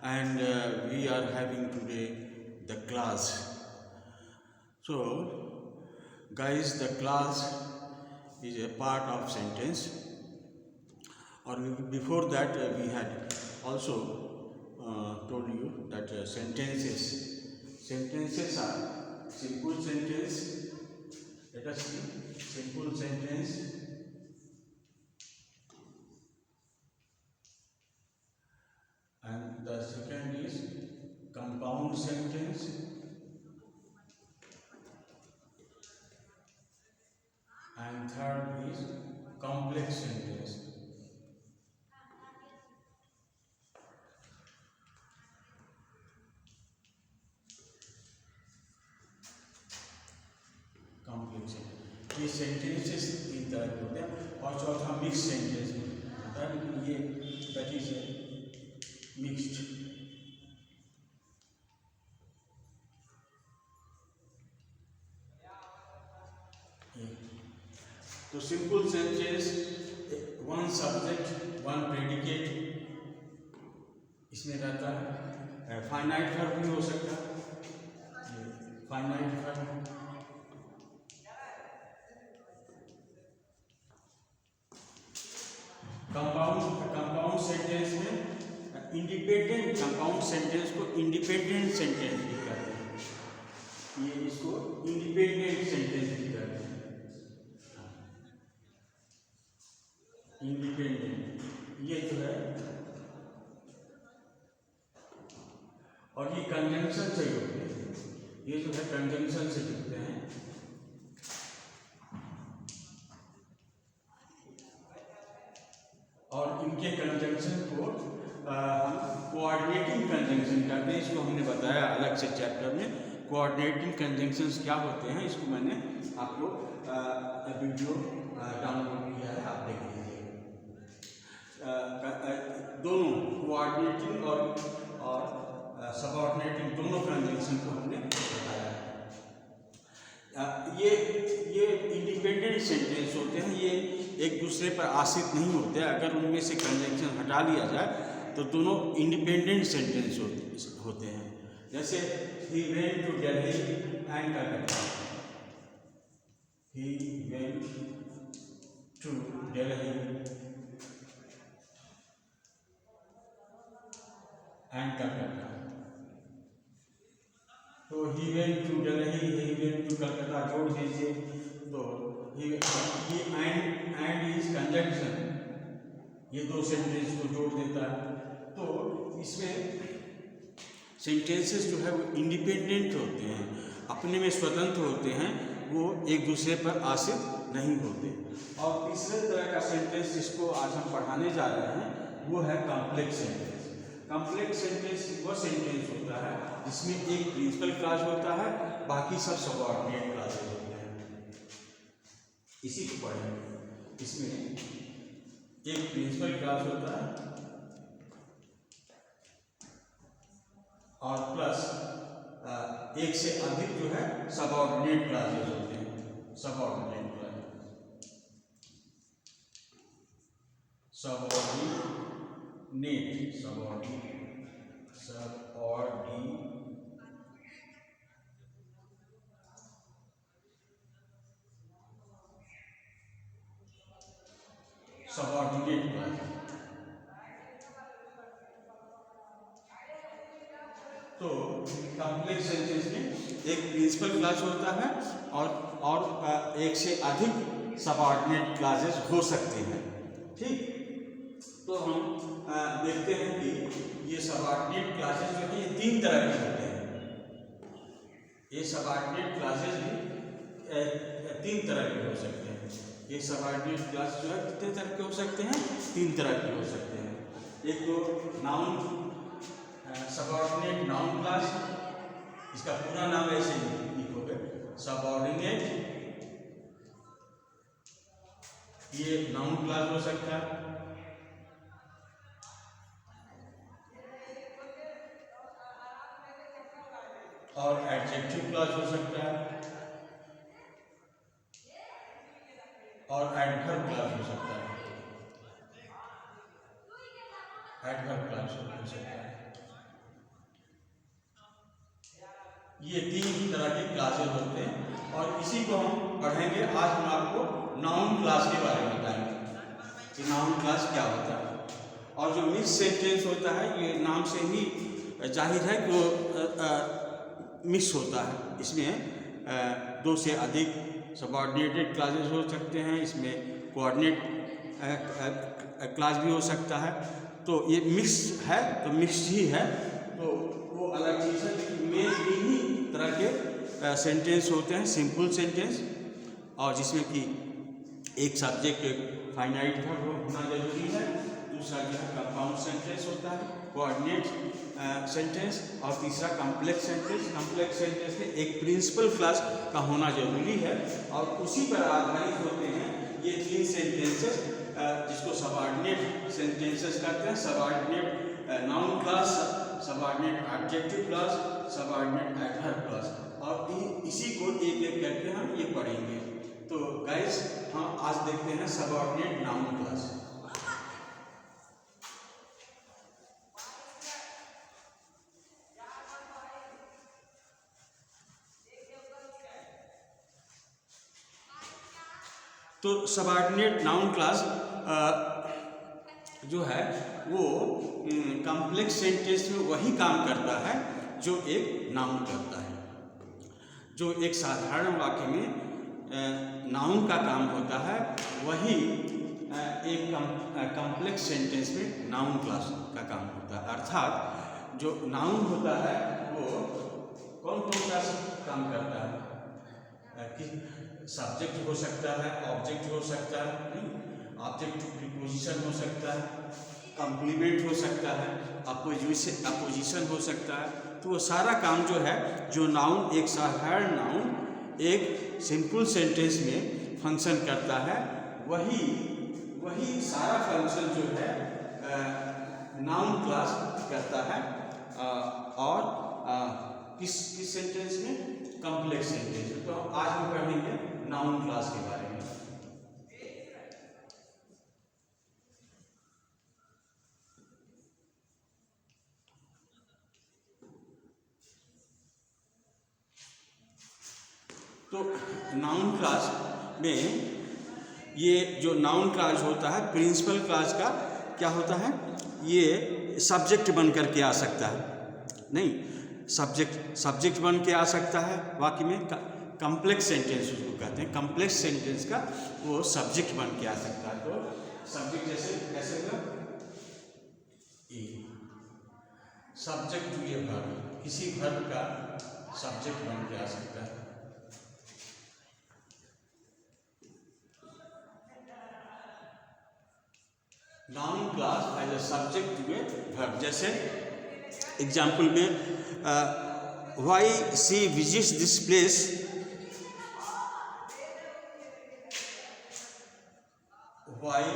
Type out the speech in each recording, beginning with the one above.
and we are having today the class. So, guys, the class is a part of sentence, or before that we had also told you that sentences are simple sentence. Let us see simple sentence, and the second is compound sentence, and third is complex sentence. complex sentence ये sentences तीन तरह के होते हैं, और चौथा mix sentence होता है, लेकिन ये दैट इज मिक्स्ड. तो simple sentence one subject one predicate इसमें रहता है. फाइनाइट वर्ब भी हो सकता है, फाइनाइट वर्ब. कंपाउंड सेंटेंस में इंडिपेंडेंट, कंपाउंड सेंटेंस को इंडिपेंडेंट सेंटेंस भी कहते हैं. ये इसको इंडिपेंडेंट सेंटेंस भी कहते हैं. इंडिपेंडेंट ये जो है, और ये कंजंक्शन से जुड़ते हैं. ये जो है कंजंक्शन से जुड़ते हैं. और इनके कंजंक्शन को हम कोऑर्डिनेटिंग कंजंक्शन कहते हैं. इसको हमने बताया अलग से चैप्टर में. कोऑर्डिनेटिंग कंजंक्शंस क्या होते हैं, इसको मैंने आपको वीडियो डाउनलोड किया है, आप देख लीजिए. दोनों कोऑर्डिनेटिंग और सबऑर्डिनेटिंग दोनों कंजंक्शन को हमने बताया है. ये इंडिपेंडेंट सेंटेंस होते हैं, ये एक दूसरे पर आश्रित नहीं होते. अगर उनमें से कंजंक्शन हटा लिया जाए तो दोनों इंडिपेंडेंट सेंटेंस होते हैं. जैसे he went to Delhi and Calcutta. He went to Delhi and Calcutta. तो he went to Delhi, he went to Calcutta जोड़ दीजिए. तो ये एंड इज कंजंक्शन, ये दो सेंटेंस को जोड़ देता है. तो इसमें सेंटेंसेस जो है वो इंडिपेंडेंट होते हैं, अपने में स्वतंत्र होते हैं, वो एक दूसरे पर आश्रित नहीं होते. और तीसरे तरह का सेंटेंस जिसको आज हम पढ़ाने जा रहे हैं वो है कॉम्प्लेक्स सेंटेंस. कॉम्प्लेक्स सेंटेंस वो सेंटेंस होता है जिसमें एक प्रिंसिपल क्लॉज होता है, बाकी सब सबऑर्डिनेट क्लॉजेज होते हैं. इसी को पढ़ेंगे. इसमें एक प्रिंसिपल क्लॉज होता है और प्लस एक से अधिक जो है सबऑर्डिनेट क्लॉजेज होते हैं. Subordinate clause, subordinate clause. तो कॉम्प्लेक्स सेंटेंस में एक प्रिंसिपल क्लॉज होता है और एक से अधिक सबऑर्डिनेट क्लॉजेस हो सकते हैं. ठीक. तो हम देखते हैं कि ये सबऑर्डिनेट क्लॉजेस जो है ये तीन तरह के होते हैं. ये सबऑर्डिनेट क्लॉजेस भी तीन तरह के हो सकते हैं. ये सबऑर्डिनेट क्लॉज जो है कितने तरह के हो सकते हैं, तीन तरह के हो सकते हैं. एक तो नाउन, सबऑर्डिनेट नाउन क्लॉज, इसका पूरा नाम ऐसे लिखोगे सबऑर्डिनेट. ये नाउन क्लॉज हो सकता है. और एडजेक्टिव क्लॉज हो सकता है, और एडवर्ब क्लॉज हो सकता है. एडवर्ब क्लॉज हो सकता है. ये 3 तरह के क्लासेस होते हैं और इसी को हम पढ़ेंगे। आज हम आपको नाउन क्लास के बारे में बताएंगे कि नाउन क्लास क्या होता है। और जो मिक्स सेंटेंस होता है, ये नाम से ही जाहिर है कि वो मिक्स होता है। इसमें 2 से अधिक सबऑर्डिनेटेड क्लासेस हो सकते हैं, इसमें कोऑर्डिनेट क्लास भी हो सकता है। तो ये मिक्स है तो मिक्स ही है, तो वो अलग चीज़ है। लेकिन मेन 3 ही तरह के सेंटेंस होते हैं। सिंपल सेंटेंस, और जिसमें कि एक सब्जेक्ट फाइनाइट वर्ब होना जरूरी है, दूसरा जो है कंपाउंड सेंटेंस होता है, कोऑर्डिनेट सेंटेंस, और तीसरा कॉम्प्लेक्स सेंटेंस। कॉम्प्लेक्स सेंटेंस में एक प्रिंसिपल क्लास का होना जरूरी है और उसी पर आधारित होते हैं ये 3 सेंटेंसेस, जिसको सबऑर्डिनेट सेंटेंसेस कहते हैं। Subordinate noun class, subordinate adjective class, subordinate adverb class, और इसी को एक एक करके हम ये पढ़ेंगे। तो गाइस, हम आज देखते हैं सबऑर्डिनेट नाउन क्लास। तो सबऑर्डिनेट नाउन क्लास जो है वो कॉम्प्लेक्स सेंटेंस में वही काम करता है जो एक नाउन करता है। जो एक साधारण वाक्य में नाउन का काम होता है, वही एक कॉम्प्लेक्स सेंटेंस में नाउन क्लास का काम होता है। अर्थात जो नाउन होता है वो कौन कौन सा काम करता है? कि सब्जेक्ट हो सकता है, ऑब्जेक्ट हो सकता है, ऑब्जेक्ट प्रीपोजिशन हो सकता है, कॉम्प्लीमेंट हो सकता है, अपोजिशन हो सकता है। तो वो सारा काम जो है, जो नाउन, एक साधारण नाउन एक सिंपल सेंटेंस में फंक्शन करता है, वही सारा फंक्शन जो है नाउन क्लास करता है। और किस सेंटेंस में? Complex sentence. तो आज हम पढ़ेंगे नाउन क्लास के बारे में। तो नाउन क्लास में ये जो नाउन क्लास होता है, प्रिंसिपल क्लास का क्या होता है? ये सब्जेक्ट बन करके आ सकता है, नहीं, सब्जेक्ट बन के आ सकता है वाक्य में। कॉम्प्लेक्स सेंटेंस उसको कहते हैं। कॉम्प्लेक्स सेंटेंस का वो सब्जेक्ट बन के आ सकता है। तो सब्जेक्ट जैसे कैसे होगा? सब्जेक्ट टू ए वर्ब, किसी वर्ब का सब्जेक्ट बन के आ सकता है। Noun clause as a subject to a verb. जैसे एग्जाम्पल में why she visits this place, why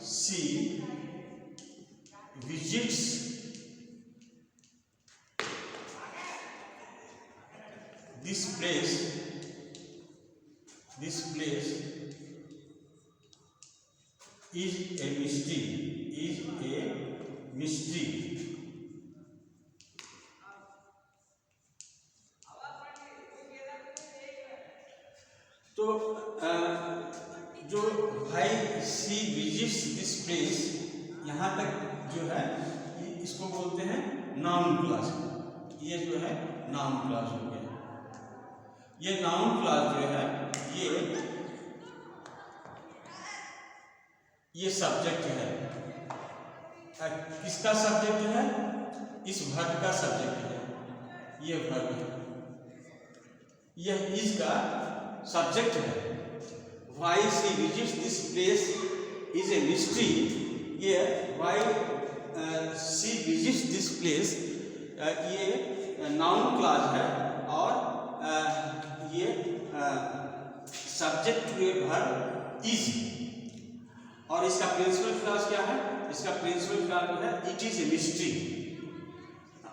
she visits this place is a mystery। तो जो भाई सी विजिट्स दिस प्लेस, यहाँ तक जो है इसको बोलते हैं नाउन क्लास। ये जो है नाउन क्लास हो गया। ये नाउन क्लास जो है ये सब्जेक्ट है। किसका सब्जेक्ट है? इस वर्ब का सब्जेक्ट है। ये वर्ब है, यह इसका सब्जेक्ट है। Why she visits this place is a mystery. ये why she visits this place ये नाउन क्लास है और ये subject to a verb is. और इसका प्रिंसिपल क्लास क्या है? इसका प्रिंसिपल क्लास जो है इट इज ए मिस्ट्री।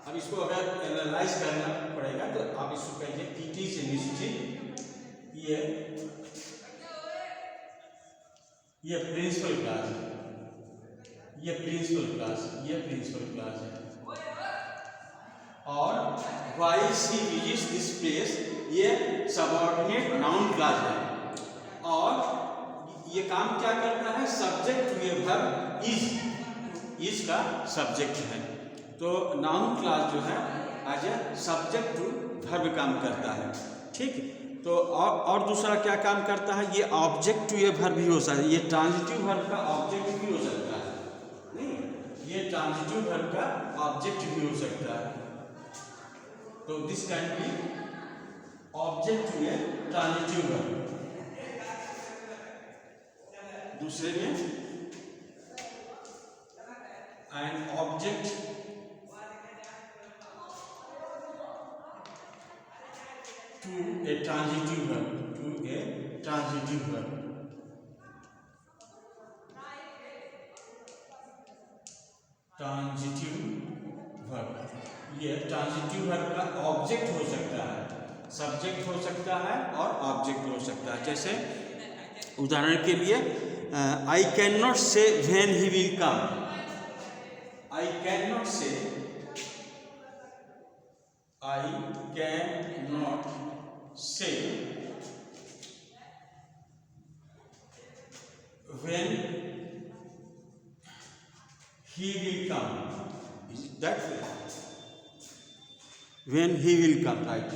अब इसको अगर एनालाइज करना पड़ेगा तो आप इसको कहिए इट इज ए मिस्ट्री। ये प्रिंसिपल क्लास है, ये प्रिंसिपल क्लास है। और why she visits this place, ये सबऑर्डिनेट नाउन क्लॉज है और ये काम क्या करता है, subject to a verb is का सब्जेक्ट है। तो नाउन क्लॉज जो है as a subject to verb काम करता है, ठीक। तो और दूसरा क्या काम करता है, ये ऑब्जेक्ट टू ए वर्ब भी हो सकता है, ये ट्रांजिटिव वर्ब का ऑब्जेक्ट भी हो सकता है, नहीं, ये ट्रांजिटिव वर्ब का ऑब्जेक्ट भी हो सकता है। तो this can be object to a transitive verb. दूसरे में an object to a transitive verb, to a transitive verb. Transitive verb, ये ट्रांजिटिव वर्ब का ऑब्जेक्ट हो सकता है, सब्जेक्ट हो सकता है और ऑब्जेक्ट हो सकता है। जैसे उदाहरण के लिए आई कैन नॉट से when he will come, I can not say, I can not से when he will come, is that way? When he will come, right?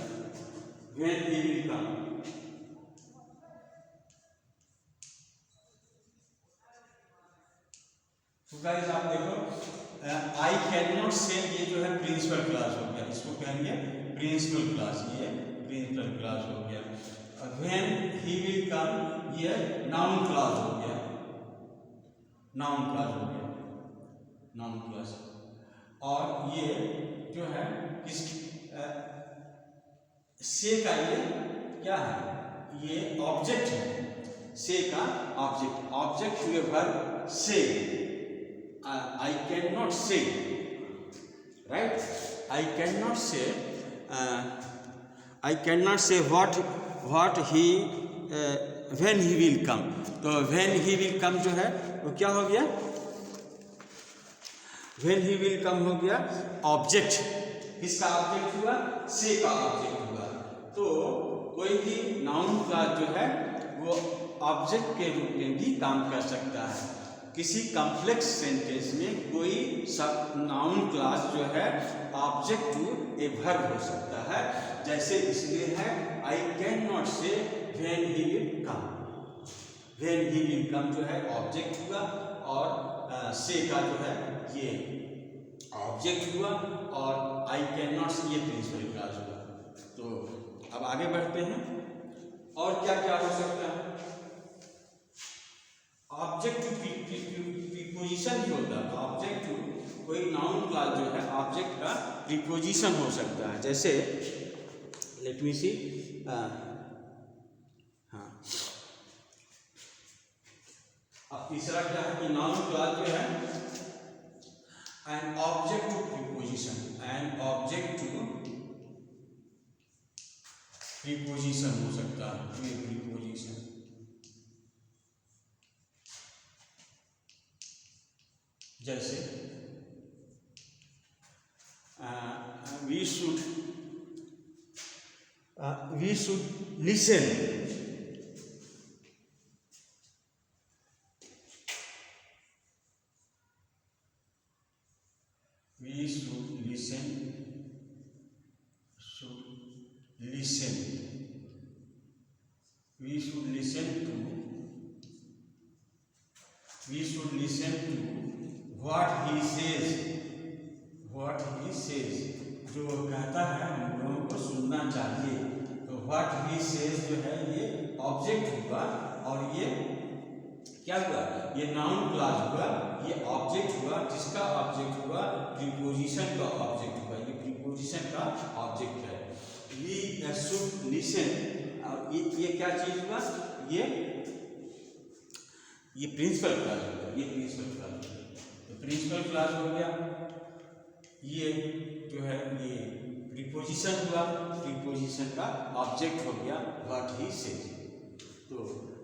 When he will come. So guys आप देखो, I cannot say ये जो है principal clause हो गया, इसको कहेंगे प्रिंसिपल क्लास, ये प्रिंसिपल क्लास हो गया। When he will come ये नाउन क्लास हो गया, नाउन क्लास हो गया, नाउन क्लास। और ये जो है किस से का ये क्या है, ये ऑब्जेक्ट है, से का object, object to a verb say. I can not say, right, I can not say, I can not say what he when he will come. तो व्हेन ही विल कम जो है वो क्या हो गया, व्हेन ही विल कम हो गया object, किसका ऑब्जेक्ट हुआ, से का ऑब्जेक्ट हुआ। तो कोई भी नाउन क्लॉज जो है वो ऑब्जेक्ट के रूप में भी काम कर सकता है। किसी कॉम्प्लेक्स सेंटेंस में कोई सब नाउन क्लॉज जो है ऑब्जेक्ट टू ए वर्ब हो सकता है। जैसे इसलिए है आई कैन नॉट से when he will come, when he will कम जो है ऑब्जेक्ट हुआ और से का जो है ये ऑब्जेक्ट हुआ और आई कैन नॉट से ये प्रिंसिपल क्लॉज हुआ। तो अब आगे बढ़ते हैं, और क्या क्या हो सकता है, ऑब्जेक्ट टू प्रीपोजिशन भी होता है, ऑब्जेक्ट टू कोई नाउन क्लॉज जो है ऑब्जेक्ट का प्रीपोजिशन हो सकता है। जैसे लेट मी सी, हाँ, अब तीसरा क्या है कि नाउन क्लॉज जो है an object to preposition, an object to preposition हो सकता है, to a preposition। जैसे we should listen, we should listen, we should listen to, we should listen to what he says, what he says, जो कहता है हम लोगों को सुनना चाहिए। तो what he says जो है ये ऑब्जेक्ट हुआ और ये क्या हुआ, ये नाउन क्लॉज हुआ, ये ऑब्जेक्ट हुआ, जिसका ऑब्जेक्ट हुआ प्रीपोजिशन का ऑब्जेक्ट हुआ, ये प्रीपोजिशन का ऑब्जेक्ट है। वी शुड लिसन, ये क्या चीज हुआ, ये प्रिंसिपल क्लॉज हो गया, ये प्रिंसिपल क्लॉज हो गया। तो प्रिंसिपल क्लॉज हो गया, ये जो है ये प्रीपोजिशन हुआ, प्रीपोजिशन का ऑब्जेक्ट हो गया व्हाट ही सेज। तो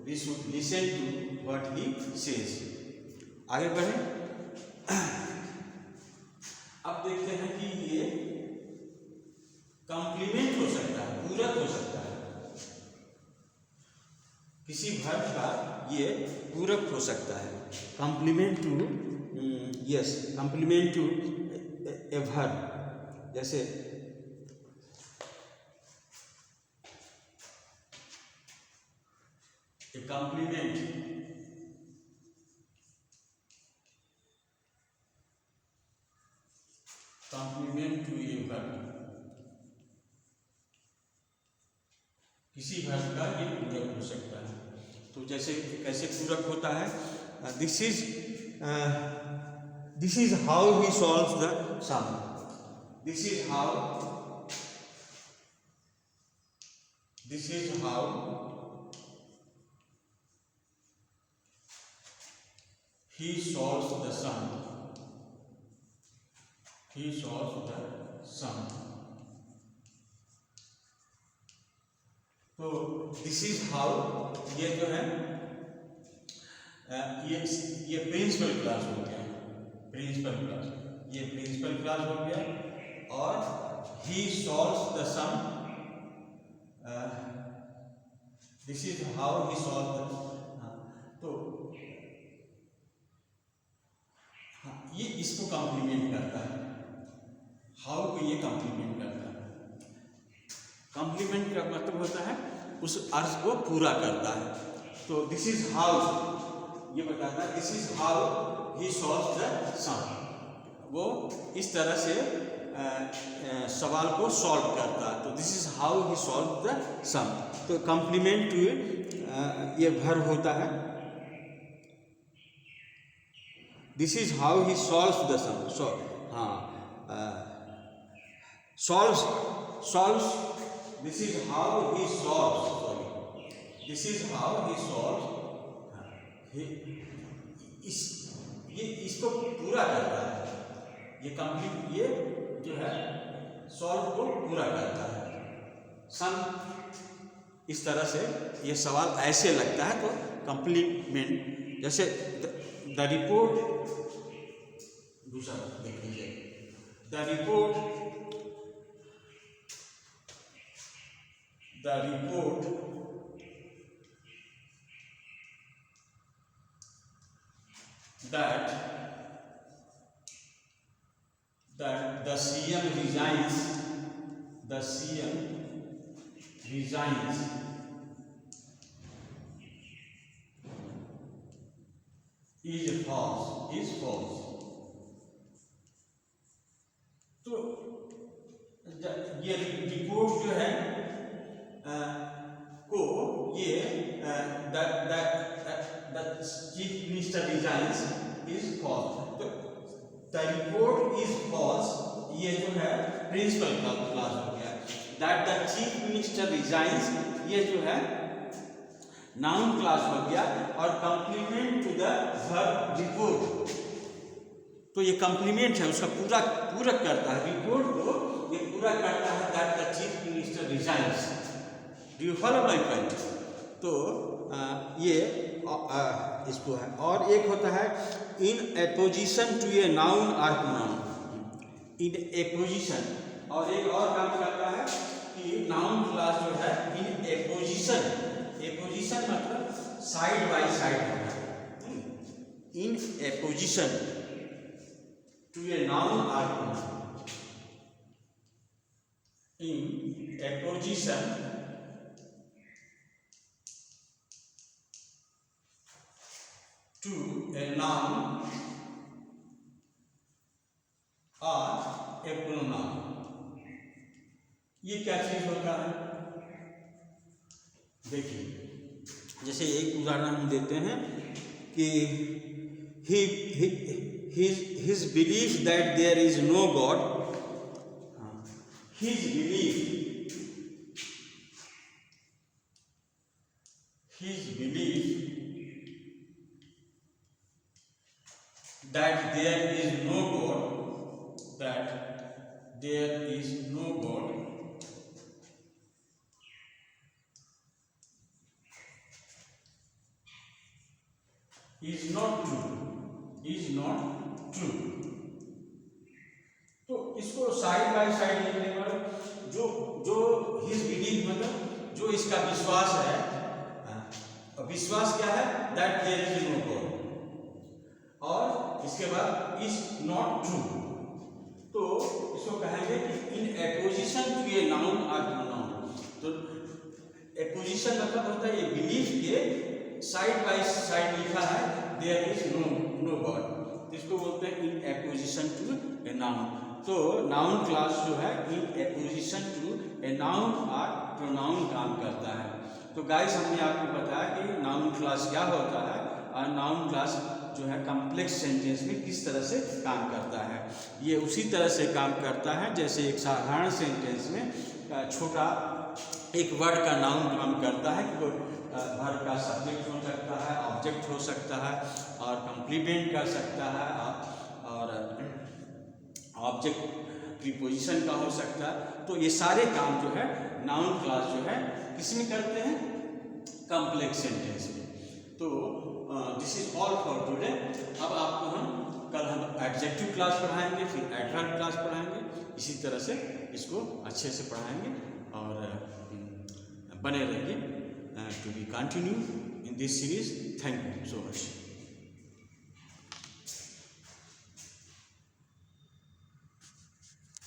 we should listen to what he says. आगे बढ़े, अब देखते हैं कि ये कॉम्प्लीमेंट हो सकता है, पूरक हो सकता है, किसी वर्ब का ये पूरक हो सकता है। Complement to, yes, complement to a verb, जैसे a complement to a verb, किसी वर्ब का ये पूरक हो सकता है। तो जैसे कैसे पूरक होता है, this is how he solves the sum, दिस इज हाउ he solves the sum, तो दिस इज हाउ, ये जो है ये प्रिंसिपल क्लास हो गया, ये प्रिंसिपल क्लास हो गया, और he solves the sum, this is हाउ he solves the, तो ये इसको कॉम्प्लीमेंट करता है, हाउ को ये कॉम्प्लीमेंट करता है। कॉम्प्लीमेंट का मतलब होता है उस अर्थ को पूरा करता है। तो दिस इज हाउ ये बताता है, this is how he solves the sum, वो इस तरह से सवाल को सॉल्व करता है। तो this is how he solve the sum, तो कॉम्प्लीमेंट टू ये वर्ब होता है, this is how he solves the sum, solves, this is how he solves, this is how he solves, ये इसको पूरा करता है, ये कंप्लीट, ये जो है सॉल्व को पूरा करता है। सम, इस तरह से ये सवाल ऐसे लगता है, तो कंप्लीमेंट, जैसे द रिपोर्ट, दूसरा देख लीजिए, the report that the CM resigns is false, तो ये रिपोर्ट जो है को ये the chief minister resigns is false, तो द रिपोर्ट इज फॉल्स, ये जो है प्रिंसिपल क्लास हो गया। That the chief minister resigns, ये जो है नाउन क्लास हो गया, और complement to the verb report, तो ये कॉम्प्लीमेंट है, उसका पूरक करता है, रिपोर्ट को ये पूरा करता है, that the chief minister resigns. Do you follow my point? तो ये इसको है, और एक होता है इन एपोजिशन टू ए नाउन और प्रोनाउन, इन एपोजिशन, और एक और काम करता है कि नाउन क्लास जो है इन एपोजिशन मतलब साइड बाय साइड होता है, इन एपोजिशन टू ए नाउन और pronoun, in apposition to a noun or a pronoun, ये क्या चीज होता है? देखिए, जैसे एक उदाहरण हम देते हैं कि his belief that there is no God, his belief that there is no God, is not true, तो इसको साइड बाय साइड लिखने पर जो हिज बिलीफ मतलब जो इसका विश्वास है, विश्वास क्या है, that there is no god, और इसके बाद इज नॉट ट्रू, तो इसको कहेंगे कि इन एपोजिशन टू ए नाउन और प्रोनाउन। तो एपोजिशन मतलब होता है ये बिलीफ के साइड बाय साइड लिखा है देयर इज नो गॉड, इसको बोलते हैं इन एपोजिशन टू ए नाउन। तो नाउन क्लास जो है इन एपोजिशन टू ए नाउन और प्रोनाउन काम करता है। तो गाइस हमने आपको बताया कि नाउन क्लास क्या होता है और नाउन क्लास जो है कॉम्प्लेक्स सेंटेंस में किस तरह से काम करता है। ये उसी तरह से काम करता है जैसे एक साधारण सेंटेंस में छोटा एक वर्ड का नाउन काम करता है कि वो वर्ड का सब्जेक्ट हो सकता है, ऑब्जेक्ट हो सकता है और कम्प्लीमेंट कर सकता है और ऑब्जेक्ट प्रीपोजिशन का हो सकता है। तो ये सारे काम जो है नाउन क्लास जो है किसमें करते हैं, कॉम्प्लेक्स सेंटेंस में। तो this is all for today. अब आपको कल हम एडजेक्टिव क्लास पढ़ाएंगे, फिर एडवर्ब क्लास पढ़ाएंगे, इसी तरह से इसको अच्छे से पढ़ाएंगे और बने रहिए to be continue in this series. Thank you so much.